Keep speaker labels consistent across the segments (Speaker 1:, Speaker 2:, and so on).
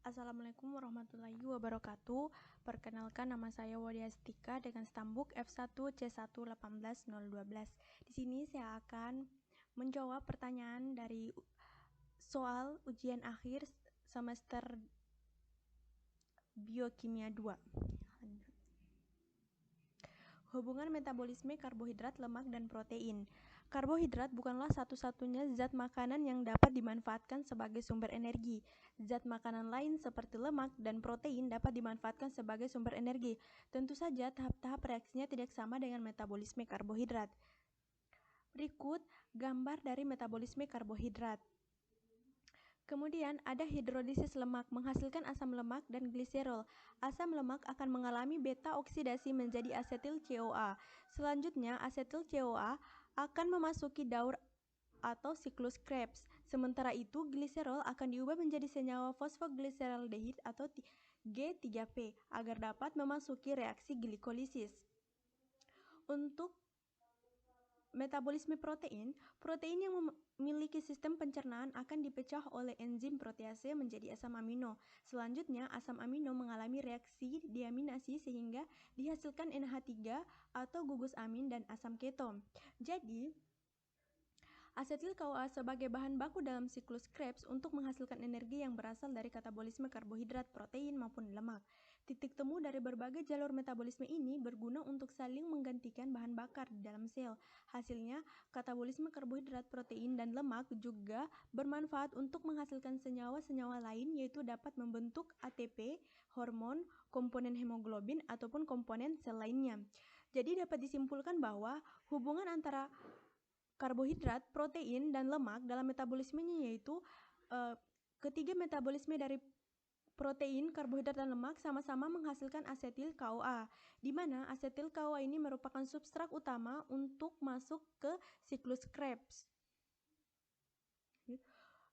Speaker 1: Assalamualaikum warahmatullahi wabarakatuh. Perkenalkan, nama saya Wadiastika dengan stambuk F1C1181012. Di sini saya akan menjawab pertanyaan dari soal ujian akhir semester Biokimia 2. Hubungan metabolisme karbohidrat, lemak, dan protein. Karbohidrat bukanlah satu-satunya zat makanan yang dapat dimanfaatkan sebagai sumber energi. Zat makanan lain seperti lemak dan protein dapat dimanfaatkan sebagai sumber energi. Tentu saja tahap-tahap reaksinya tidak sama dengan metabolisme karbohidrat. Berikut gambar dari metabolisme karbohidrat. Kemudian ada hidrolisis lemak, menghasilkan asam lemak dan gliserol. Asam lemak akan mengalami beta oksidasi menjadi asetil CoA. Selanjutnya, asetil CoA akan memasuki daur atau siklus Krebs. Sementara itu, gliserol akan diubah menjadi senyawa fosfogliseraldehid atau G3P agar dapat memasuki reaksi glikolisis. Untuk metabolisme protein, protein yang memiliki sistem pencernaan akan dipecah oleh enzim protease menjadi asam amino. Selanjutnya, asam amino mengalami reaksi diaminasi sehingga dihasilkan NH3 atau gugus amin dan asam keton. Jadi, asetil CoA sebagai bahan baku dalam siklus Krebs untuk menghasilkan energi yang berasal dari katabolisme karbohidrat, protein, maupun lemak. Titik temu dari berbagai jalur metabolisme ini berguna untuk saling menggantikan bahan bakar di dalam sel. Hasilnya, katabolisme karbohidrat, protein, dan lemak juga bermanfaat untuk menghasilkan senyawa-senyawa lain, yaitu dapat membentuk ATP, hormon, komponen hemoglobin, ataupun komponen sel lainnya. Jadi dapat disimpulkan bahwa hubungan antara karbohidrat, protein, dan lemak dalam metabolismenya yaitu ketiga metabolisme dari protein, karbohidrat, dan lemak sama-sama menghasilkan asetil CoA, di mana asetil CoA ini merupakan substrat utama untuk masuk ke siklus Krebs.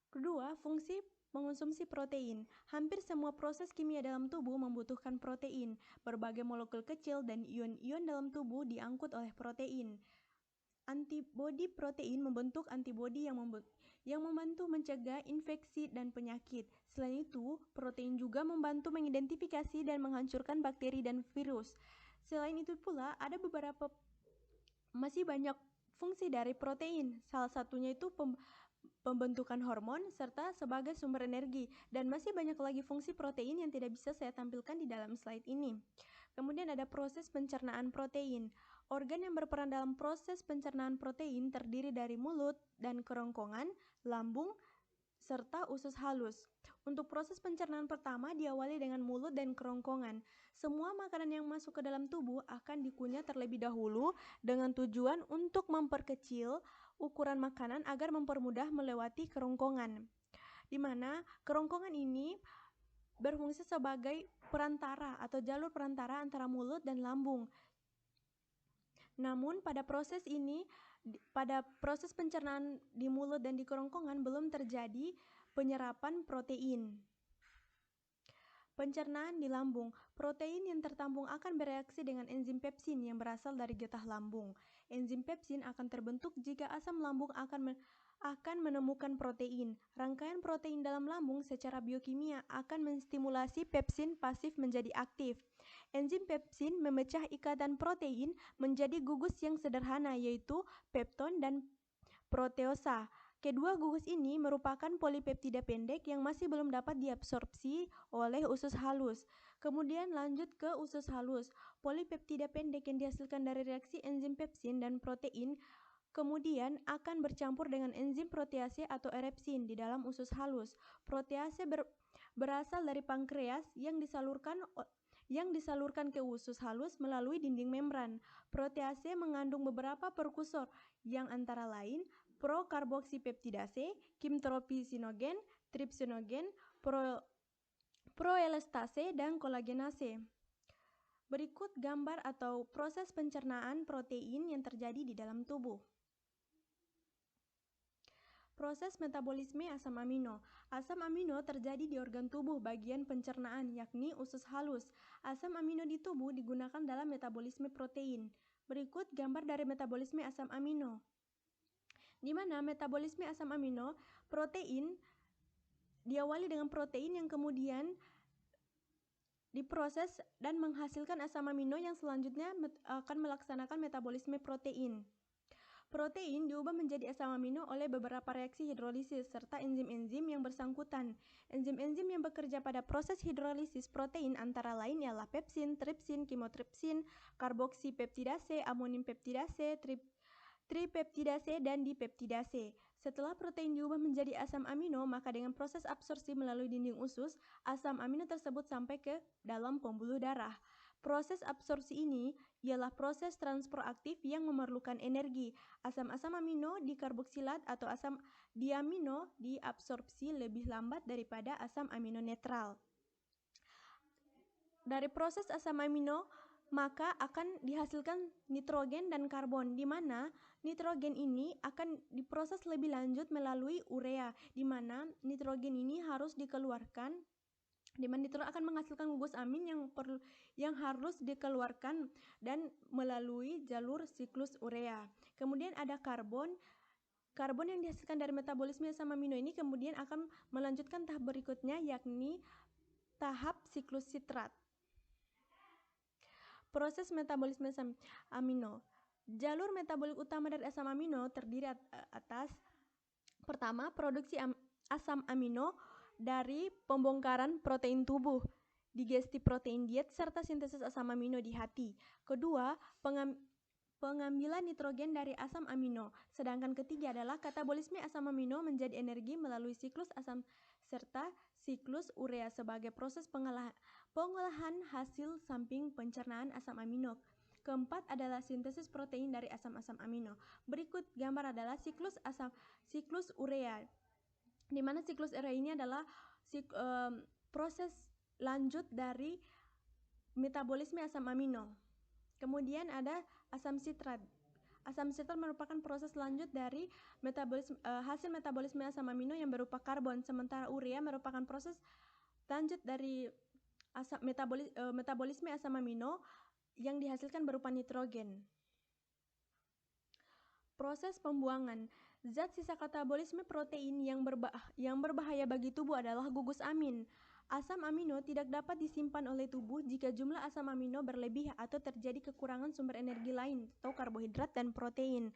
Speaker 1: Kedua, fungsi mengonsumsi protein. Hampir semua proses kimia dalam tubuh membutuhkan protein. Berbagai molekul kecil dan ion-ion dalam tubuh diangkut oleh protein. Antibodi protein membentuk antibodi yang membantu mencegah infeksi dan penyakit. Selain itu, protein juga membantu mengidentifikasi dan menghancurkan bakteri dan virus. Selain itu pula, ada masih banyak fungsi dari protein. Salah satunya itu pembentukan hormon serta sebagai sumber energi. Dan masih banyak lagi fungsi protein yang tidak bisa saya tampilkan di dalam slide ini. Kemudian ada proses pencernaan protein. Organ yang berperan dalam proses pencernaan protein terdiri dari mulut dan kerongkongan, lambung, serta usus halus. Untuk proses pencernaan pertama diawali dengan mulut dan kerongkongan. Semua makanan yang masuk ke dalam tubuh akan dikunyah terlebih dahulu dengan tujuan untuk memperkecil ukuran makanan agar mempermudah melewati kerongkongan. Di mana kerongkongan ini berfungsi sebagai perantara atau jalur perantara antara mulut dan lambung. Namun pada proses pencernaan di mulut dan di kerongkongan belum terjadi penyerapan protein. Pencernaan di lambung. Protein yang tertampung akan bereaksi dengan enzim pepsin yang berasal dari getah lambung. Enzim pepsin akan terbentuk jika asam lambung akan menemukan protein. Rangkaian protein dalam lambung secara biokimia akan menstimulasi pepsin pasif menjadi aktif. Enzim pepsin memecah ikatan protein menjadi gugus yang sederhana, yaitu pepton dan proteosa. Kedua gugus ini merupakan polipeptida pendek yang masih belum dapat diabsorpsi oleh usus halus. Kemudian lanjut ke usus halus. Polipeptida pendek yang dihasilkan dari reaksi enzim pepsin dan protein kemudian akan bercampur dengan enzim protease atau erepsin di dalam usus halus. Protease berasal dari pankreas yang disalurkan ke usus halus melalui dinding membran. Protease mengandung beberapa prekursor yang antara lain prokarboksipeptidase, kimtropsinogen, trypsinogen, proelastase, dan kolagenase. Berikut gambar atau proses pencernaan protein yang terjadi di dalam tubuh. Proses metabolisme asam amino. Asam amino terjadi di organ tubuh bagian pencernaan, yakni usus halus. Asam amino di tubuh digunakan dalam metabolisme protein. Berikut gambar dari metabolisme asam amino. Di mana metabolisme asam amino, protein diawali dengan protein yang kemudian diproses dan menghasilkan asam amino yang selanjutnya akan melaksanakan metabolisme protein. Protein diubah menjadi asam amino oleh beberapa reaksi hidrolisis serta enzim-enzim yang bersangkutan. Enzim-enzim yang bekerja pada proses hidrolisis protein antara lain ialah pepsin, tripsin, kimotripsin, karboksipeptidase, amonium peptidase, tripeptidase, dan dipeptidase. Setelah protein diubah menjadi asam amino, maka dengan proses absorpsi melalui dinding usus, asam amino tersebut sampai ke dalam pembuluh darah. Proses absorpsi ini ialah proses transport aktif yang memerlukan energi. Asam-asam amino dikarboksilat atau asam diamino diabsorpsi lebih lambat daripada asam amino netral. Dari proses asam amino, maka akan dihasilkan nitrogen dan karbon, di mana nitrogen ini akan diproses lebih lanjut melalui urea, di mana nitrogen ini harus dikeluarkan, di mana nitrogen akan menghasilkan gugus amin yang harus dikeluarkan dan melalui jalur siklus urea. Kemudian ada karbon yang dihasilkan dari metabolisme asam amino ini kemudian akan melanjutkan tahap berikutnya, yakni tahap siklus sitrat. Proses metabolisme asam amino. Jalur metabolik utama dari asam amino terdiri atas pertama, produksi asam amino dari pembongkaran protein tubuh, digesti protein diet, serta sintesis asam amino di hati. Kedua, pengambilan nitrogen dari asam amino. Sedangkan ketiga adalah katabolisme asam amino menjadi energi melalui siklus asam serta siklus urea sebagai proses pengolahan hasil samping pencernaan asam amino. Keempat adalah sintesis protein dari asam-asam amino. Berikut gambar adalah siklus urea, di mana siklus urea ini adalah proses lanjut dari metabolisme asam amino. Kemudian ada asam sitrat. Asam sitrat merupakan proses lanjut dari hasil metabolisme asam amino yang berupa karbon, sementara urea merupakan proses lanjut dari metabolisme asam amino yang dihasilkan berupa nitrogen. Proses pembuangan. Zat sisa katabolisme protein yang berbahaya bagi tubuh adalah gugus amin. Asam amino tidak dapat disimpan oleh tubuh jika jumlah asam amino berlebih atau terjadi kekurangan sumber energi lain atau karbohidrat dan protein.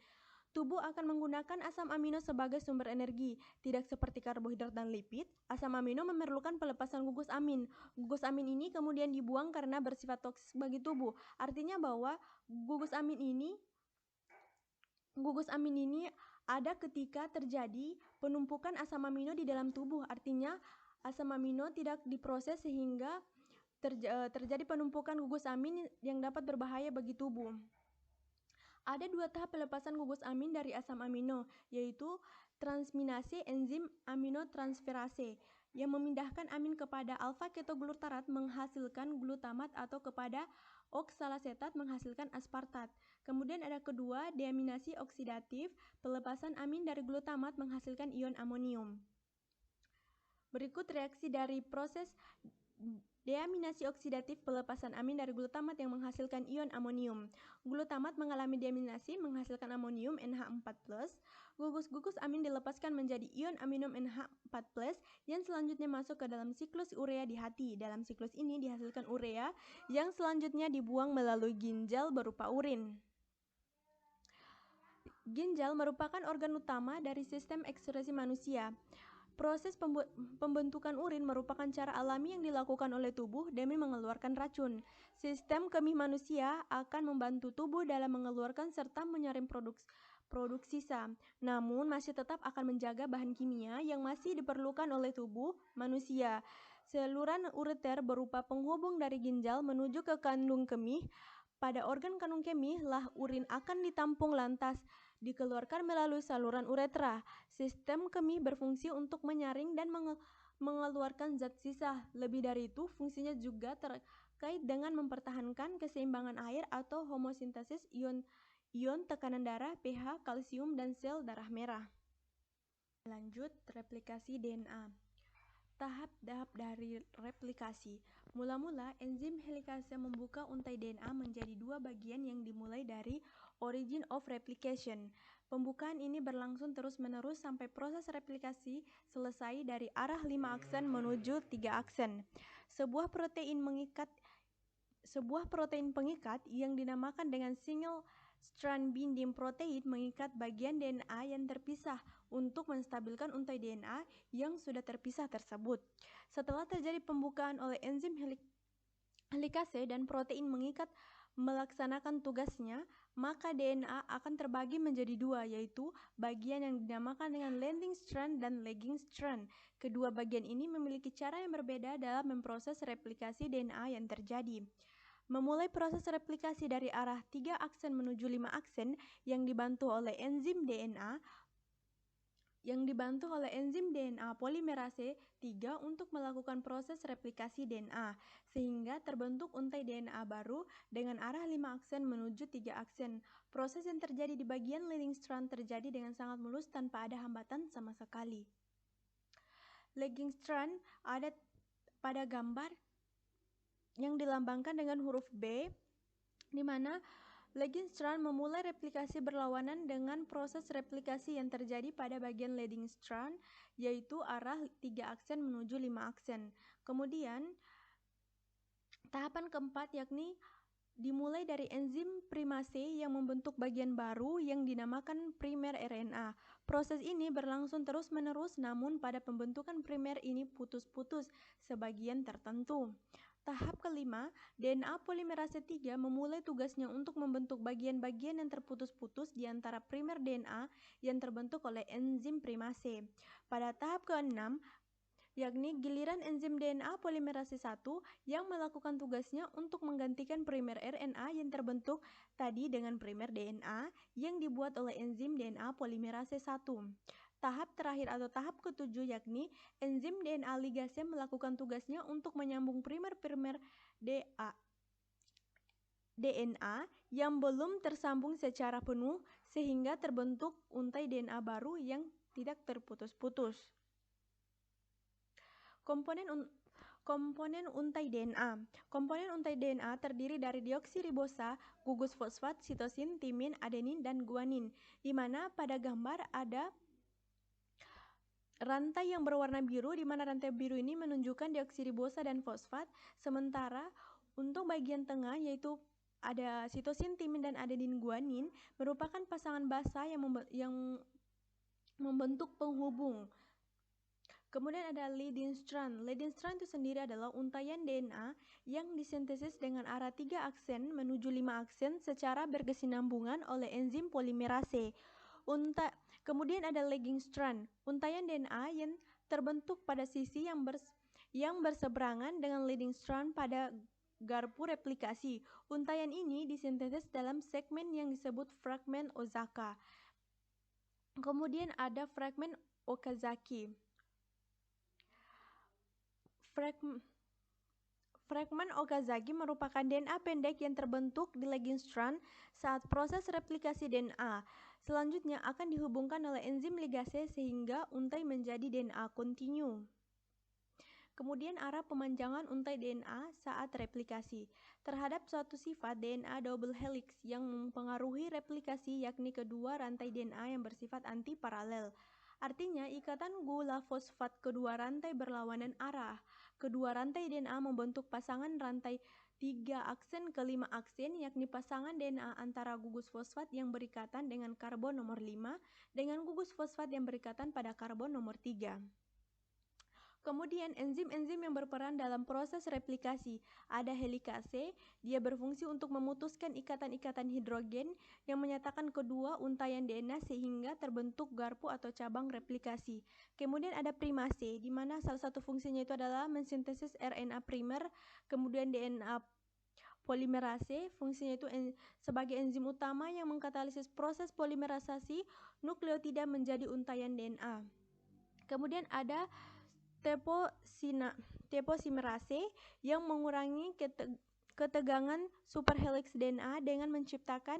Speaker 1: Tubuh akan menggunakan asam amino sebagai sumber energi. Tidak seperti karbohidrat dan lipid, asam amino memerlukan pelepasan gugus amin. Gugus amin ini kemudian dibuang karena bersifat toksik bagi tubuh. Artinya bahwa gugus amin ini ada ketika terjadi penumpukan asam amino di dalam tubuh. Artinya asam amino tidak diproses sehingga terjadi penumpukan gugus amin yang dapat berbahaya bagi tubuh. Ada dua tahap pelepasan gugus amin dari asam amino, yaitu transminase enzim aminotransferase yang memindahkan amin kepada alfa-ketoglutarate menghasilkan glutamat atau kepada oksalasetat menghasilkan aspartat. Kemudian ada kedua, deaminasi oksidatif, pelepasan amin dari glutamat menghasilkan ion amonium. Berikut reaksi dari proses deaminasi oksidatif pelepasan amin dari glutamat yang menghasilkan ion amonium. Glutamat mengalami deaminasi menghasilkan amonium NH4+. Gugus-gugus amin dilepaskan menjadi ion amonium NH4+ yang selanjutnya masuk ke dalam siklus urea di hati. Dalam siklus ini dihasilkan urea yang selanjutnya dibuang melalui ginjal berupa urin. Ginjal merupakan organ utama dari sistem ekskresi manusia. Proses pembentukan urin merupakan cara alami yang dilakukan oleh tubuh demi mengeluarkan racun. Sistem kemih manusia akan membantu tubuh dalam mengeluarkan serta menyaring produk sisa, namun masih tetap akan menjaga bahan kimia yang masih diperlukan oleh tubuh manusia. Saluran ureter berupa penghubung dari ginjal menuju ke kandung kemih. Pada organ kandung kemih lah urin akan ditampung lantas dikeluarkan melalui saluran uretra. Sistem kemih berfungsi untuk menyaring dan mengeluarkan zat sisa. Lebih dari itu, fungsinya juga terkait dengan mempertahankan keseimbangan air atau homosintesis ion tekanan darah, pH, kalsium, dan sel darah merah. Lanjut, replikasi DNA. Tahap-tahap dari replikasi. Mula-mula, enzim helikase membuka untai DNA menjadi dua bagian yang dimulai dari origin of replication. Pembukaan ini berlangsung terus-menerus sampai proses replikasi selesai dari arah 5 aksen menuju 3 aksen. Sebuah protein pengikat yang dinamakan dengan single strand binding protein mengikat bagian DNA yang terpisah untuk menstabilkan untai DNA yang sudah terpisah tersebut. Setelah terjadi pembukaan oleh enzim helikase dan protein mengikat melaksanakan tugasnya, maka DNA akan terbagi menjadi dua, yaitu bagian yang dinamakan dengan leading strand dan lagging strand. Kedua bagian ini memiliki cara yang berbeda dalam memproses replikasi DNA yang terjadi. Memulai proses replikasi dari arah 3 aksen menuju 5 aksen yang dibantu oleh enzim DNA polimerase 3 untuk melakukan proses replikasi DNA, sehingga terbentuk untai DNA baru dengan arah 5 aksen menuju 3 aksen. Proses yang terjadi di bagian leading strand terjadi dengan sangat mulus tanpa ada hambatan sama sekali. Lagging strand ada pada gambar yang dilambangkan dengan huruf B, di mana lagging strand memulai replikasi berlawanan dengan proses replikasi yang terjadi pada bagian leading strand, yaitu arah 3 aksen menuju 5 aksen. Kemudian, tahapan keempat yakni dimulai dari enzim primase yang membentuk bagian baru yang dinamakan primer RNA. Proses ini berlangsung terus-menerus, namun pada pembentukan primer ini putus-putus sebagian tertentu. Tahap kelima, DNA polimerase 3 memulai tugasnya untuk membentuk bagian-bagian yang terputus-putus di antara primer DNA yang terbentuk oleh enzim primase. Pada tahap keenam, yakni giliran enzim DNA polimerase 1 yang melakukan tugasnya untuk menggantikan primer RNA yang terbentuk tadi dengan primer DNA yang dibuat oleh enzim DNA polimerase 1. Tahap terakhir atau tahap ketujuh yakni enzim DNA ligase melakukan tugasnya untuk menyambung primer-primer DNA yang belum tersambung secara penuh sehingga terbentuk untai DNA baru yang tidak terputus-putus. Komponen untai DNA. Komponen untai DNA terdiri dari deoksiribosa, gugus fosfat, sitosin, timin, adenin, dan guanin, di mana pada gambar ada rantai yang berwarna biru, di mana rantai biru ini menunjukkan deoksiribosa dan fosfat, sementara untuk bagian tengah yaitu ada sitosin, timin, dan adenin guanin merupakan pasangan basa yang membentuk penghubung. Kemudian ada leading strand. Leading strand itu sendiri adalah untaian DNA yang disintesis dengan arah 3 aksen menuju 5 aksen secara berkesinambungan oleh enzim polimerase. Kemudian ada lagging strand, untaian DNA yang terbentuk pada sisi yang berseberangan dengan leading strand pada garpu replikasi. Untaian ini disintesis dalam segmen yang disebut fragmen Osaka. Kemudian ada fragmen Okazaki. Fragmen Okazaki merupakan DNA pendek yang terbentuk di lagging strand saat proses replikasi DNA. Selanjutnya akan dihubungkan oleh enzim ligase sehingga untai menjadi DNA kontinu. Kemudian arah pemanjangan untai DNA saat replikasi. Terhadap suatu sifat DNA double helix yang mempengaruhi replikasi yakni kedua rantai DNA yang bersifat antiparalel. Artinya ikatan gula fosfat kedua rantai berlawanan arah. Kedua rantai DNA membentuk pasangan rantai 3 aksen ke 5 aksen, yakni pasangan DNA antara gugus fosfat yang berikatan dengan karbon nomor 5 dengan gugus fosfat yang berikatan pada karbon nomor 3. Kemudian enzim-enzim yang berperan dalam proses replikasi. Ada helikase, dia berfungsi untuk memutuskan ikatan-ikatan hidrogen yang menyatakan kedua untaian DNA sehingga terbentuk garpu atau cabang replikasi. Kemudian ada primase, di mana salah satu fungsinya itu adalah mensintesis RNA primer, kemudian DNA polimerase, fungsinya itu sebagai enzim utama yang mengkatalisis proses polimerisasi nukleotida menjadi untaian DNA. Kemudian ada teposimerase yang mengurangi ketegangan superhelix DNA dengan menciptakan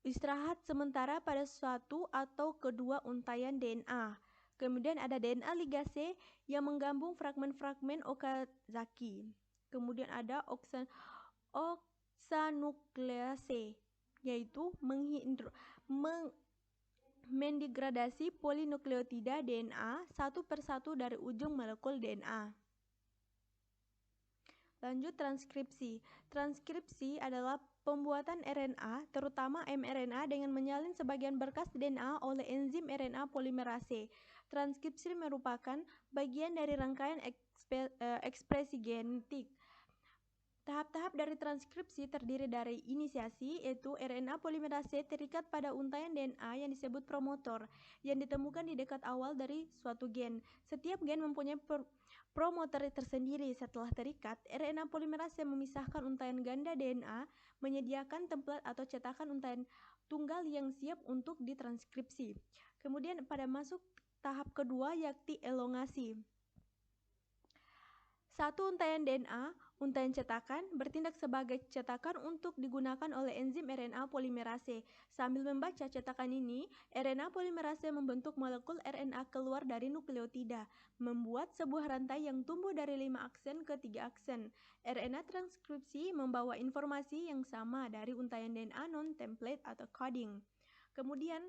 Speaker 1: istirahat sementara pada suatu atau kedua untaian DNA. Kemudian ada DNA ligase yang menggabung fragmen-fragmen Okazaki. Kemudian ada oksanuklease, yaitu mendegradasi polinukleotida DNA satu persatu dari ujung molekul DNA. Lanjut transkripsi. Transkripsi adalah pembuatan RNA, terutama mRNA, dengan menyalin sebagian berkas DNA oleh enzim RNA polimerase. Transkripsi merupakan bagian dari rangkaian ekspresi genetik. Tahap-tahap dari transkripsi terdiri dari inisiasi, yaitu RNA polimerase terikat pada untaian DNA yang disebut promotor, yang ditemukan di dekat awal dari suatu gen. Setiap gen mempunyai promotor tersendiri. Setelah terikat, RNA polimerase memisahkan untaian ganda DNA, menyediakan template atau cetakan untaian tunggal yang siap untuk ditranskripsi. Kemudian pada masuk tahap kedua, yakni elongasi. Satu untaian DNA, untaian cetakan, bertindak sebagai cetakan untuk digunakan oleh enzim RNA polimerase. Sambil membaca cetakan ini, RNA polimerase membentuk molekul RNA keluar dari nukleotida, membuat sebuah rantai yang tumbuh dari 5 aksen ke 3 aksen. RNA transkripsi membawa informasi yang sama dari untaian DNA non-template atau coding. Kemudian,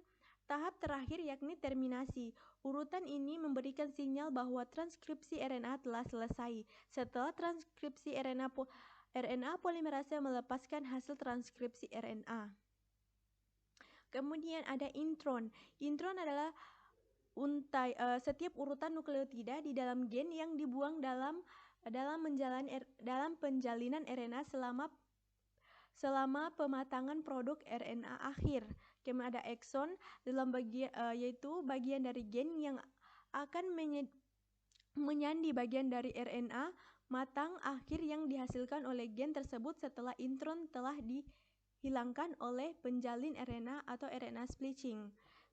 Speaker 1: tahap terakhir yakni terminasi. Urutan ini memberikan sinyal bahwa transkripsi RNA telah selesai. Setelah transkripsi RNA polimerase melepaskan hasil transkripsi RNA. Kemudian ada intron. Intron adalah setiap urutan nukleotida di dalam gen yang dibuang dalam penjalinan RNA selama pematangan produk RNA akhir. Kemudian ada ekson yaitu bagian dari gen yang akan menyandi bagian dari RNA matang akhir yang dihasilkan oleh gen tersebut setelah intron telah dihilangkan oleh penjalin RNA atau RNA splicing.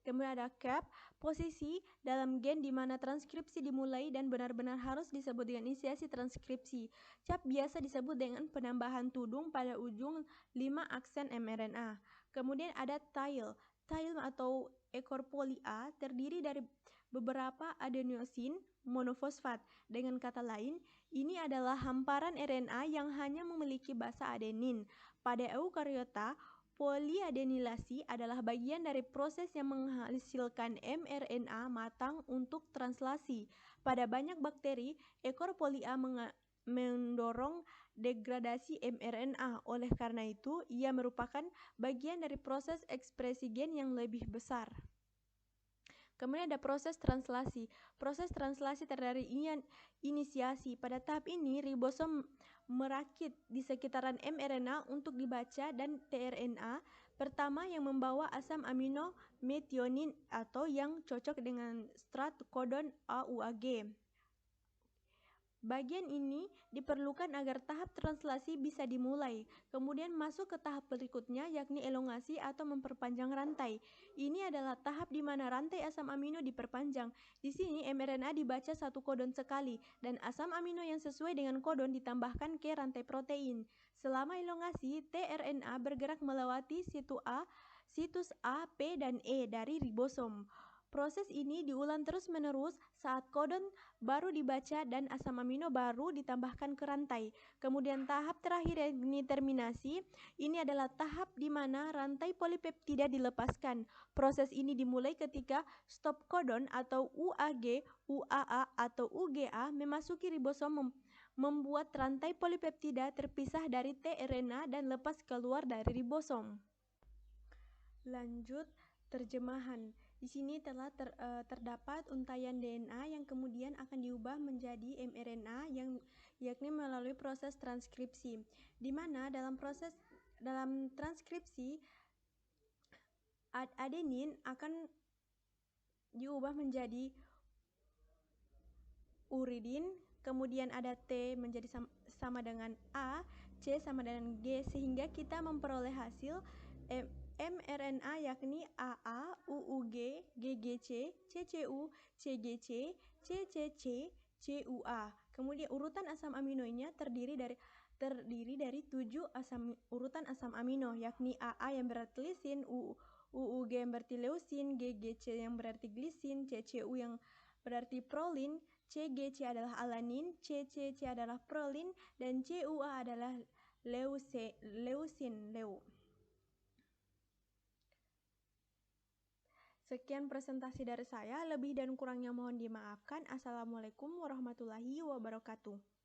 Speaker 1: Kemudian ada cap, posisi dalam gen di mana transkripsi dimulai dan benar-benar harus disebut dengan inisiasi transkripsi. Cap biasa disebut dengan penambahan tudung pada ujung 5 aksen mRNA. Kemudian ada tail. Tail atau ekor poli A terdiri dari beberapa adenosin monofosfat. Dengan kata lain, ini adalah hamparan RNA yang hanya memiliki basa adenin. Pada eukariota, poliadenilasi adalah bagian dari proses yang menghasilkan mRNA matang untuk translasi. Pada banyak bakteri, ekor poli A mendorong degradasi mRNA. Oleh karena itu, ia merupakan bagian dari proses ekspresi gen yang lebih besar. Kemudian ada proses translasi. Proses translasi terdiri dari inisiasi. Pada tahap ini, ribosom merakit di sekitaran mRNA untuk dibaca dan tRNA pertama yang membawa asam amino metionin atau yang cocok dengan strat kodon AUAG. Bagian ini diperlukan agar tahap translasi bisa dimulai. Kemudian masuk ke tahap berikutnya yakni elongasi atau memperpanjang rantai. Ini adalah tahap di mana rantai asam amino diperpanjang. Di sini mRNA dibaca satu kodon sekali dan asam amino yang sesuai dengan kodon ditambahkan ke rantai protein. Selama elongasi, tRNA bergerak melewati situs A, P, dan E dari ribosom. Proses ini diulang terus-menerus saat kodon baru dibaca dan asam amino baru ditambahkan ke rantai. Kemudian tahap terakhir yakni terminasi. Ini adalah tahap di mana rantai polipeptida dilepaskan. Proses ini dimulai ketika stop kodon atau UAG, UAA, atau UGA memasuki ribosom membuat rantai polipeptida terpisah dari tRNA dan lepas keluar dari ribosom. Lanjut terjemahan. Di sini telah terdapat untaian DNA yang kemudian akan diubah menjadi mRNA yakni melalui proses transkripsi. Di mana dalam transkripsi adenin akan diubah menjadi uridin, kemudian ada T menjadi sama dengan A, C sama dengan G, sehingga kita memperoleh hasil mRNA yakni AA, UUG, GGC, CCU, CGC, CCC, CUA. Kemudian urutan asam aminonya terdiri dari 7 urutan asam amino yakni AA yang berarti lisin, UUG yang berarti leusin, GGC yang berarti glisin, CCU yang Berarti prolin, CGC adalah alanin, CCC adalah prolin, dan CUA adalah leusin. Sekian presentasi dari saya, lebih dan kurangnya mohon dimaafkan. Assalamualaikum warahmatullahi wabarakatuh.